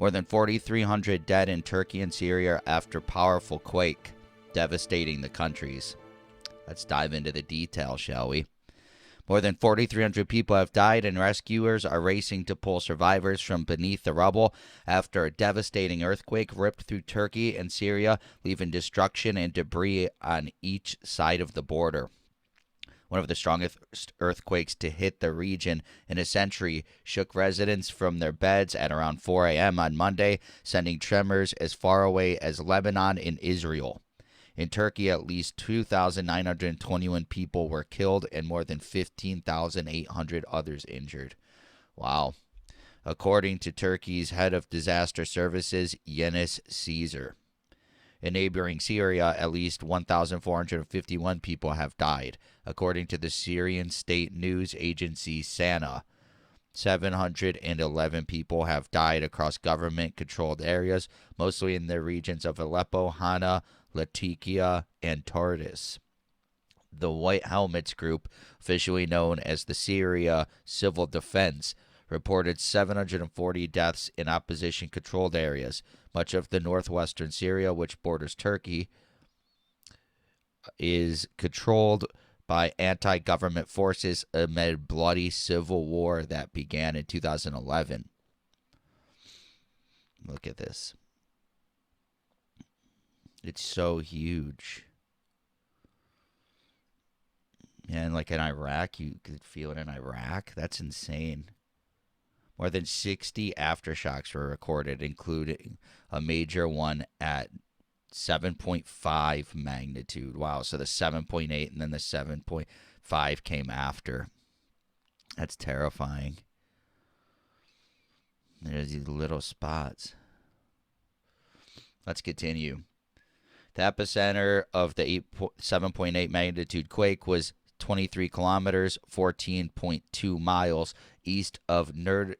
More than 4,300 dead in Turkey and Syria after powerful quake, devastating the countries. Let's dive into the details, shall we? More than 4,300 people have died, and rescuers are racing to pull survivors from beneath the rubble after a devastating earthquake ripped through Turkey and Syria, leaving destruction and debris on each side of the border. One of the strongest earthquakes to hit the region in a century shook residents from their beds at around 4 a.m. on Monday, sending tremors as far away as Lebanon and Israel. In Turkey, at least 2,921 people were killed and more than 15,800 others injured. Wow. According to Turkey's head of disaster services, Yeniz Caesar. In neighboring Syria, at least 1,451 people have died, according to the Syrian state news agency SANA. 711 people have died across government-controlled areas, mostly in the regions of Aleppo, Hana, Latakia, and Tartus. The White Helmets Group, officially known as the Syria Civil Defense, reported 740 deaths in opposition-controlled areas. Much of the northwestern Syria, which borders Turkey, is controlled by anti-government forces amid bloody civil war that began in 2011. Look at this. It's so huge. And like in Iraq, you could feel it in Iraq. That's insane. More than 60 aftershocks were recorded, including a major one at 7.5 magnitude. Wow, so the 7.8 and then the 7.5 came after. That's terrifying. There's these little spots. Let's continue. The epicenter of the 7.8 magnitude quake was 23 kilometers, 14.2 miles east of Nurdagi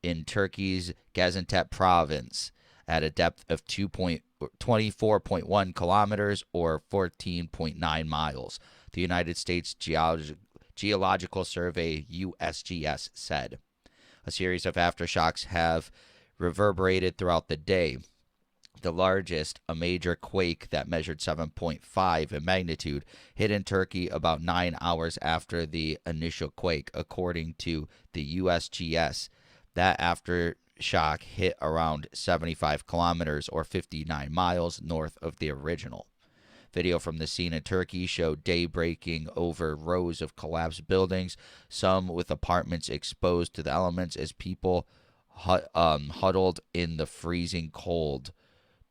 in Turkey's Gaziantep province at a depth of 24.1 kilometers or 14.9 miles, the United States Geological Survey USGS said. A series of aftershocks have reverberated throughout the day. The largest, a major quake that measured 7.5 in magnitude, hit in Turkey about 9 hours after the initial quake, according to the USGS. That aftershock hit around 75 kilometers or 59 miles north of the original. Video from the scene in Turkey showed day breaking over rows of collapsed buildings, some with apartments exposed to the elements as people huddled in the freezing cold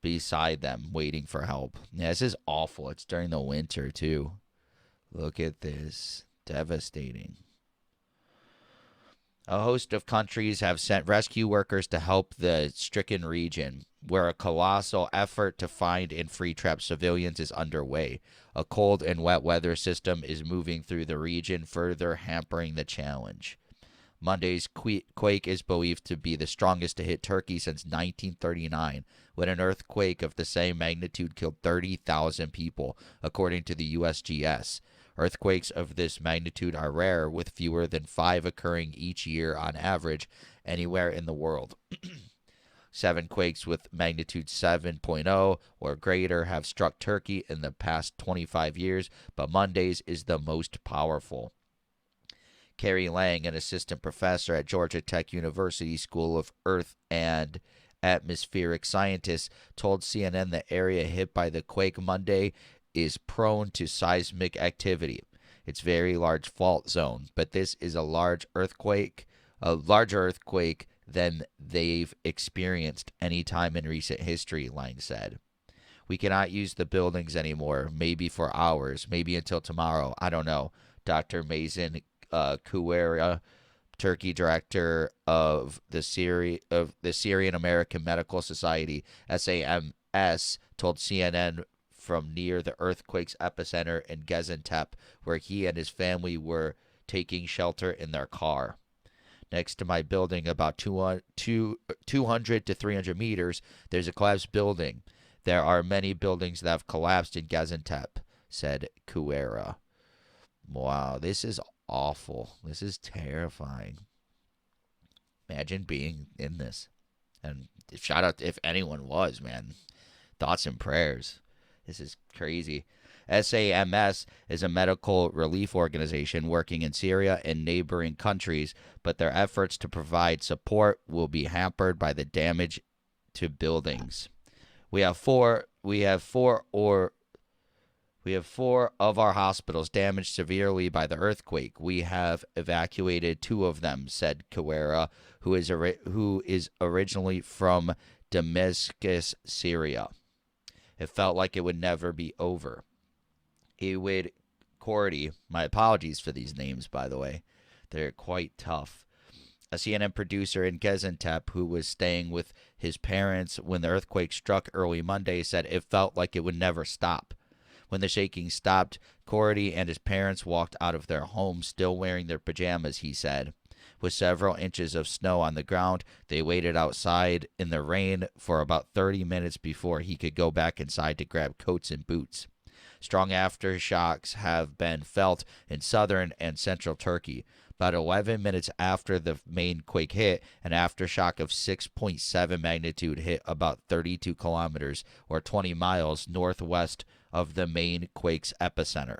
beside them, waiting for help. Yeah, this is awful. It's during the winter, too. Look at this. Devastating. A host of countries have sent rescue workers to help the stricken region, where a colossal effort to find and free trapped civilians is underway. A cold and wet weather system is moving through the region, further hampering the challenge. Monday's quake is believed to be the strongest to hit Turkey since 1939, when an earthquake of the same magnitude killed 30,000 people, according to the USGS. Earthquakes of this magnitude are rare, with fewer than 5 occurring each year on average anywhere in the world. 7 quakes with magnitude 7.0 or greater have struck Turkey in the past 25 years, but Monday's is the most powerful. Carrie Lang, an assistant professor at Georgia Tech University School of Earth and Atmospheric Scientists, told CNN the area hit by the quake Monday is prone to seismic activity. It's a very large fault zone, but this is a larger earthquake than they've experienced any time in recent history, Lang said. We cannot use the buildings anymore, maybe for hours, maybe until tomorrow. I don't know. Dr. Mazen Kouera, Turkey director of the Syrian American Medical Society, SAMS, told CNN from near the earthquake's epicenter in Gaziantep, where he and his family were taking shelter in their car. Next to my building, about 200 to 300 meters, there's a collapsed building. There are many buildings that have collapsed in Gaziantep, said Kouera. Wow, this is awful. This is terrifying. Imagine being in this. And shout out if anyone was, man. Thoughts and prayers. This is crazy. SAMS is a medical relief organization working in Syria and neighboring countries, but their efforts to provide support will be hampered by the damage to buildings. We have four of our hospitals damaged severely by the earthquake. We have evacuated 2 of them, said Kawera, who is originally from Damascus, Syria. It felt like it would never be over. Ewid Cordy, my apologies for these names, by the way. They're quite tough. A CNN producer in Gaziantep who was staying with his parents when the earthquake struck early Monday said it felt like it would never stop. When the shaking stopped, Cordy and his parents walked out of their home still wearing their pajamas, he said. With several inches of snow on the ground, they waited outside in the rain for about 30 minutes before he could go back inside to grab coats and boots. Strong aftershocks have been felt in southern and central Turkey. About 11 minutes after the main quake hit, an aftershock of 6.7 magnitude hit about 32 kilometers or 20 miles northwest of the main quake's epicenter.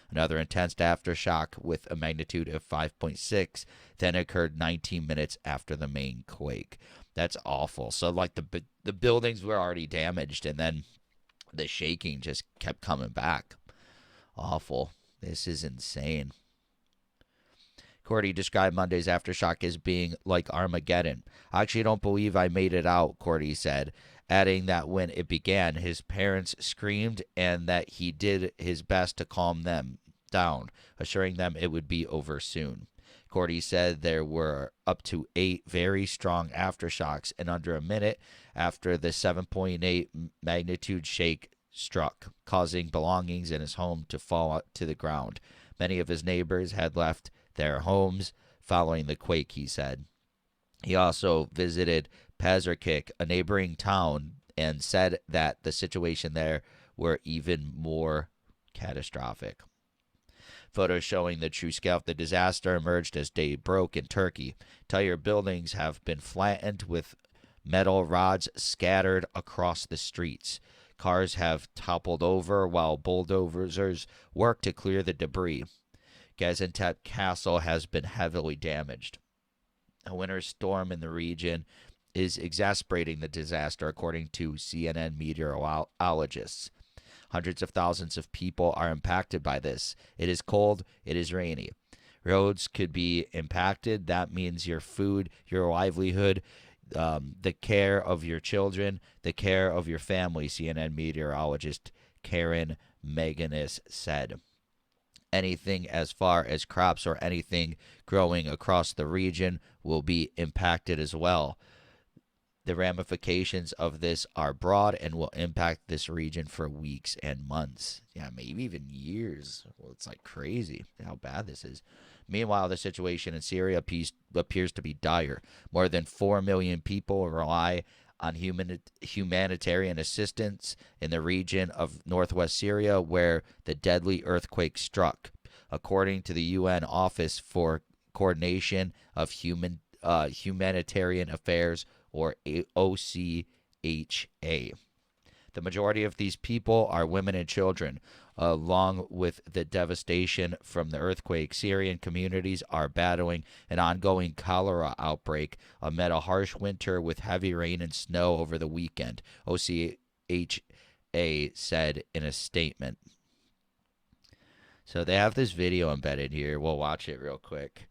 Another intense aftershock with a magnitude of 5.6 then occurred 19 minutes after the main quake. That's awful. So, like, the buildings were already damaged, and then the shaking just kept coming back. Awful. This is insane. Cordy described Monday's aftershock as being like Armageddon. I actually don't believe I made it out, Cordy said, adding that when it began, his parents screamed and that he did his best to calm them down, assuring them it would be over soon. Cordy said there were up to 8 very strong aftershocks in under a minute after the 7.8 magnitude shake struck, causing belongings in his home to fall to the ground. Many of his neighbors had left their homes following the quake, he said. He also visited Pazarkik, a neighboring town, and said that the situation there were even more catastrophic. Photos showing the true scale of the disaster emerged as day broke in Turkey. Entire buildings have been flattened with metal rods scattered across the streets. Cars have toppled over while bulldozers work to clear the debris. Gaziantep Castle has been heavily damaged. A winter storm in the region is exacerbating the disaster, according to CNN meteorologists. Hundreds of thousands of people are impacted by this. It is cold. It is rainy. Roads could be impacted. That means your food, your livelihood, the care of your children, the care of your family, CNN meteorologist Karen Meganis said. Anything as far as crops or anything growing across the region will be impacted as well. The ramifications of this are broad and will impact this region for weeks and months. Yeah, maybe even years. Well, it's like crazy how bad this is. Meanwhile, the situation in Syria appears to be dire. More than 4 million people rely on humanitarian assistance in the region of northwest Syria where the deadly earthquake struck, according to the UN Office for Coordination of Humanitarian Affairs, or OCHA. The majority of these people are women and children. Along with the devastation from the earthquake, Syrian communities are battling an ongoing cholera outbreak amid a harsh winter with heavy rain and snow over the weekend, OCHA said in a statement. So they have this video embedded here. We'll watch it real quick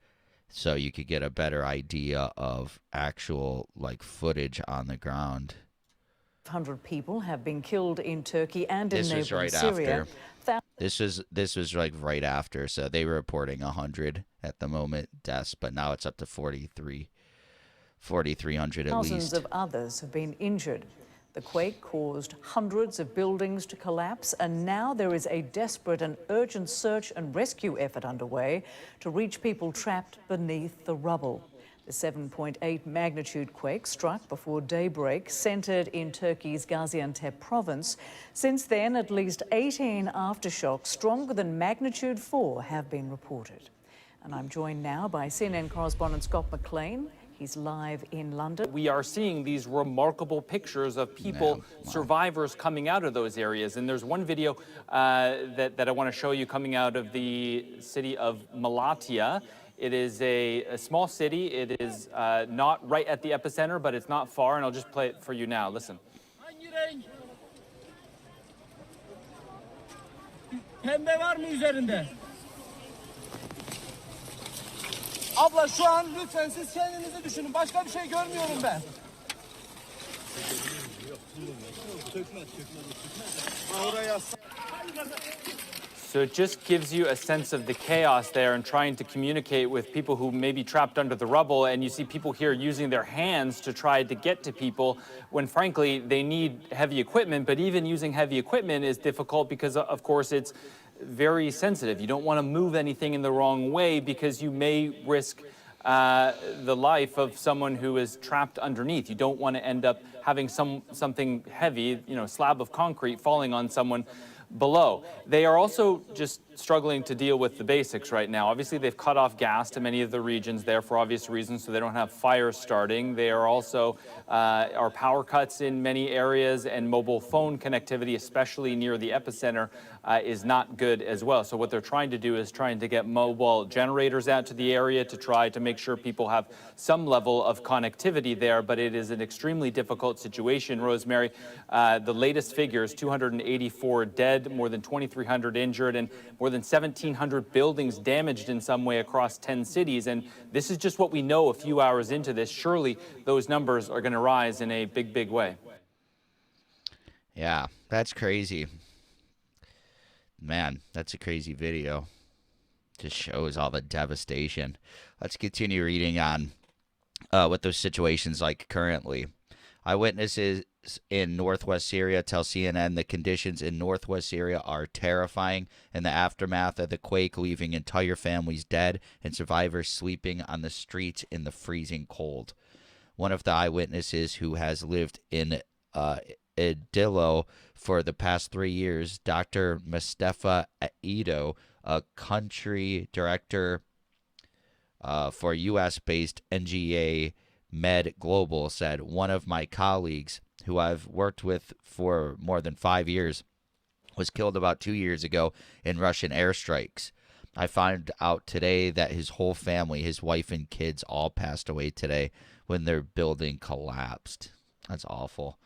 so you could get a better idea of actual footage on the ground. 100 people have been killed in Turkey and in neighboring Syria. This was like right after, so they were reporting 100 at the moment deaths, but now it's up to 4,300 at least. Thousands of others have been injured. The quake caused hundreds of buildings to collapse, and now there is a desperate and urgent search and rescue effort underway to reach people trapped beneath the rubble. The 7.8 magnitude quake struck before daybreak, centred in Turkey's Gaziantep province. Since then, at least 18 aftershocks stronger than magnitude 4 have been reported. And I'm joined now by CNN correspondent Scott McLean. He's live in London. We are seeing these remarkable pictures of people, survivors coming out of those areas. And there's one video that I want to show you coming out of the city of Malatya. It is a small city. It is not right at the epicenter, but it's not far. And I'll just play it for you now. Listen. Pembe var mı üzerinde? Abla şu an lütfen siz kendinizi düşünün. Başka bir şey görmüyorum ben. So it just gives you a sense of the chaos there and trying to communicate with people who may be trapped under the rubble. And you see people here using their hands to try to get to people when, frankly, they need heavy equipment. But even using heavy equipment is difficult because, of course, it's very sensitive. You don't want to move anything in the wrong way because you may risk the life of someone who is trapped underneath. You don't want to end up having something heavy, slab of concrete falling on someone below. They are also just struggling to deal with the basics right now. Obviously, they've cut off gas to many of the regions there for obvious reasons, so they don't have fires starting. They are also are power cuts in many areas, and mobile phone connectivity, especially near the epicenter, is not good as well. So what they're trying to do is trying to get mobile generators out to the area to try to make sure people have some level of connectivity there, but it is an extremely difficult situation, Rosemary. The latest figures, 284 dead, more than 2,300 injured, and more than 1,700 buildings damaged in some way across 10 cities. And this is just what we know a few hours into this. Surely those numbers are going to rise in a big, big way. Yeah, that's crazy. Man, that's a crazy video. Just shows all the devastation. Let's continue reading on what those situations like currently. Eyewitnesses in northwest Syria tell CNN the conditions in northwest Syria are terrifying in the aftermath of the quake, leaving entire families dead and survivors sleeping on the streets in the freezing cold. One of the eyewitnesses, who has lived in Idlib for the past 3 years, Dr. Mustafa Aido, a country director for U.S.-based NGA Med Global, said, "One of my colleagues, who I've worked with for more than 5 years, was killed about 2 years ago in Russian airstrikes. I found out today that his whole family, his wife and kids, all passed away today when their building collapsed." That's awful.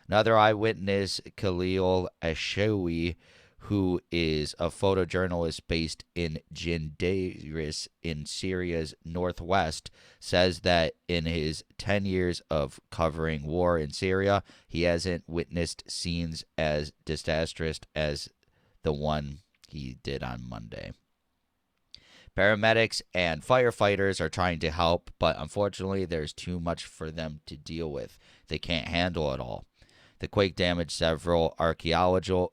Another eyewitness, Khalil Ashawi, who is a photojournalist based in Jindaris in Syria's northwest, says that in his 10 years of covering war in Syria, he hasn't witnessed scenes as disastrous as the one he did on Monday. Paramedics and firefighters are trying to help, but unfortunately there's too much for them to deal with. They can't handle it all. The quake damaged several archaeological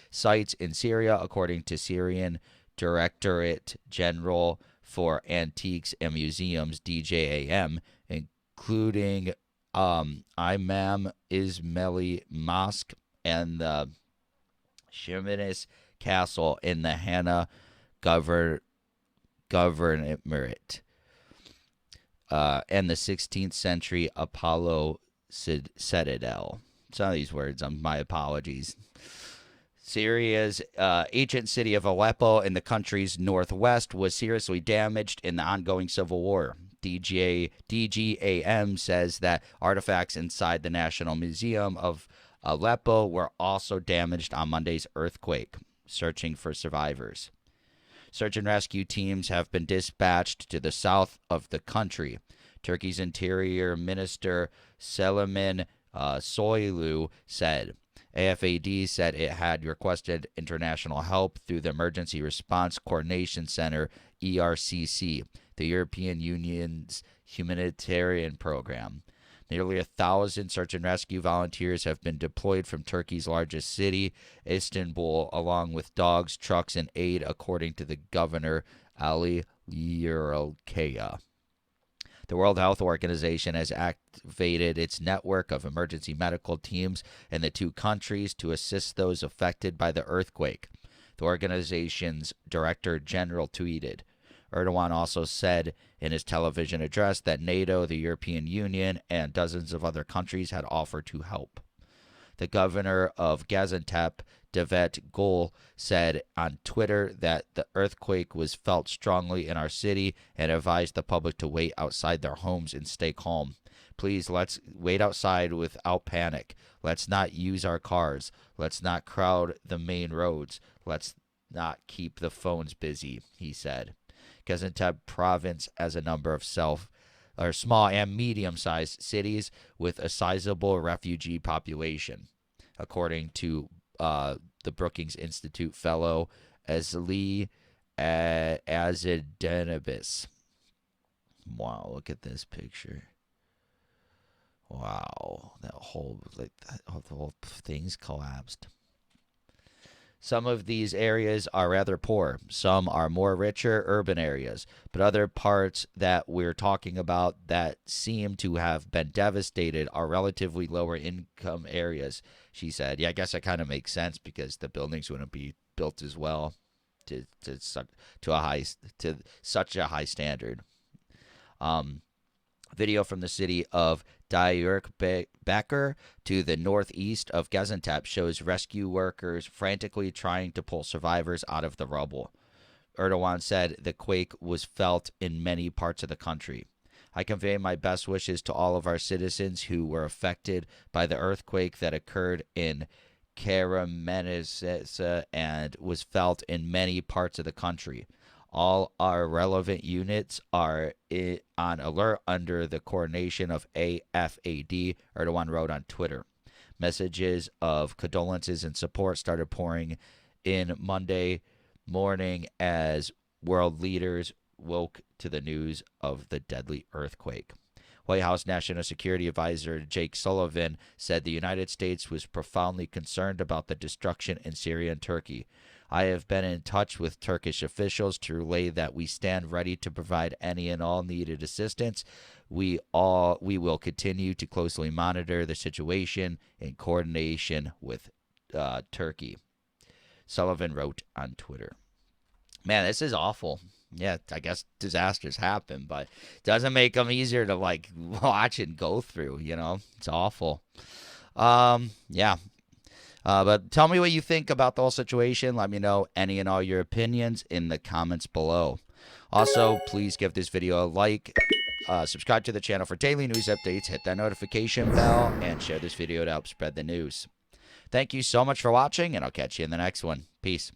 sites in Syria, according to Syrian Directorate General for Antiques and Museums, DJAM, including Imam Ismaili Mosque and the Shemenis Castle in the Hana Governorate, and the 16th century Apollo Citadel. Some of these words, my apologies. Syria's ancient city of Aleppo in the country's northwest was seriously damaged in the ongoing civil war. DGAM says that artifacts inside the National Museum of Aleppo were also damaged on Monday's earthquake, searching for survivors. Search and rescue teams have been dispatched to the south of the country. Turkey's Interior Minister Selamin Soylu said. AFAD said it had requested international help through the Emergency Response Coordination Center, ERCC, the European Union's humanitarian program. Nearly 1,000 search and rescue volunteers have been deployed from Turkey's largest city, Istanbul, along with dogs, trucks, and aid, according to the governor, Ali Yerlikaya. The World Health Organization has activated its network of emergency medical teams in the two countries to assist those affected by the earthquake. The organization's director general tweeted, Erdogan also said in his television address that NATO, the European Union, and dozens of other countries had offered to help. The governor of Gaziantep, Devet Gol, said on Twitter that the earthquake was felt strongly in our city and advised the public to wait outside their homes and stay calm. Please, let's wait outside without panic. Let's not use our cars. Let's not crowd the main roads. Let's not keep the phones busy, he said. Gaziantep province has a number of small and medium-sized cities with a sizable refugee population, according to the Brookings Institute fellow Esli Azidenibis. Wow, look at this picture. Wow, the whole thing's collapsed. Some of these areas are rather poor. Some are more richer urban areas. But other parts that we're talking about that seem to have been devastated are relatively lower income areas, she said. Yeah, I guess that kind of makes sense because the buildings wouldn't be built as well to such a high standard. Video from the city of Diyarbakir to the northeast of Gaziantep shows rescue workers frantically trying to pull survivors out of the rubble. Erdogan said the quake was felt in many parts of the country. I convey my best wishes to all of our citizens who were affected by the earthquake that occurred in Karamanisa and was felt in many parts of the country. All our relevant units are on alert under the coordination of AFAD, Erdogan wrote on Twitter. Messages of condolences and support started pouring in Monday morning as world leaders woke to the news of the deadly earthquake. White House National Security Advisor Jake Sullivan said the United States was profoundly concerned about the destruction in Syria and Turkey. I have been in touch with Turkish officials to relay that we stand ready to provide any and all needed assistance. We will continue to closely monitor the situation in coordination with Turkey, Sullivan wrote on Twitter. Man, this is awful. Yeah, I guess disasters happen, but it doesn't make them easier to watch and go through, It's awful. Yeah. But tell me what you think about the whole situation. Let me know any and all your opinions in the comments below. Also, please give this video a like, subscribe to the channel for daily news updates, hit that notification bell, and share this video to help spread the news. Thank you so much for watching, and I'll catch you in the next one. Peace.